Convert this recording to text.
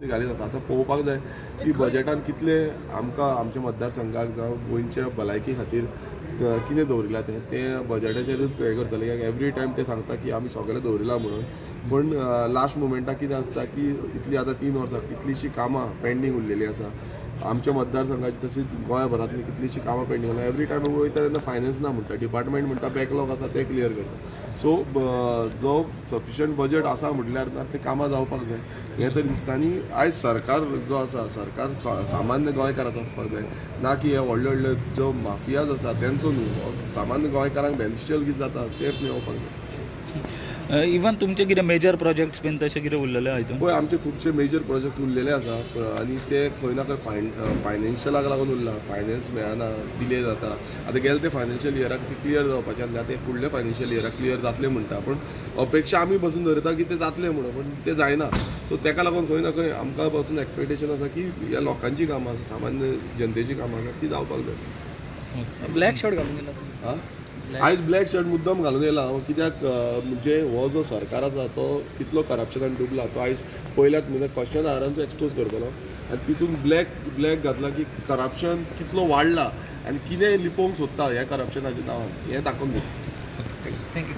घालीत आसा आतां पळोवपाक जाय की बजेटान कितले आमकां आमच्या मतदारसंघाक जावं गोंयच्या भलायकी खातीर कितें दवरिलां तें बजेटाचेरूच हें करतले कित्याक एवरी टायम ते सांगता की आमी सगळें दवरिलां म्हणून पूण लास्ट मोमेंटाक कितें आसता की इतली आतां 3 वर्सां कितलींशीं कामां पेंडींग उरलेलीं आसा आमच्या मतदारसंघाची तशीच गोंयभरांतली कितलींशीं कामां पेंडींग उरल्या एवरी टायम वयता तेन्ना फायनान्स ना म्हणटा डिपार्टमेंट म्हणटा बॅकलॉग आसा ते क्लियर करता सो जो सफिशंट बजेट आसा म्हटल्यार ते कामां जावपाक जाय हें तरी दिसता आनी आयज सरकार जो आसा सरकार सामान्य गोंयकाराचो आसपाक जाय ना की हे व्हडले व्हडले जो माफियाज आसा तेंचो न्हू सामान्य गोंयकारांक बेनिफिशियल कितें जाता तें मेळोवपाक जाय इवन तुमचे कितें मेजर प्रोजेक्ट्स बीन तशें कितें उरलेले हितून पळय आमचे खुबशे मेजर प्रोजेक्ट उरलेले आसा आनी ते खंय ना खंय फायनान्शियलाक लागून उरला फायनान्स मेळना डिले जाता आतां गेले ते फायनान्शियल इयराक ते क्लियर जावपाचे आनी ते फुडले फायनान्शियल इयराक क्लियर जातले म्हणटा पूण अपेक्षा आमी बसून धरता की ते जातले म्हणून पण ते जायना सो तेका लागून खंय ना खंय आमकां बसून एक्सपेक्टेशन आसा की ह्या लोकांची कामां आसा सामान्य जनतेची कामां आसा ती जावपाक जाय ब्लॅक शर्ट घालून गेला हां आयज ब्लॅक शर्ट मुद्दम घालून येयला हांव कित्याक म्हणजे हो जो सरकार आसा तो कितलो करप्शनान डुबला तो आयज पयल्याच म्हणजे क्वेश्चन आन्सरांचो एक्सपोज करतलो आनी तितून ब्लॅक घातला की करप्शन कितलो वाडला आनी कितें लिपोवंक सोदता ह्या करप्शनाच्या नांवान हें दाखोवन दिता थँक्यू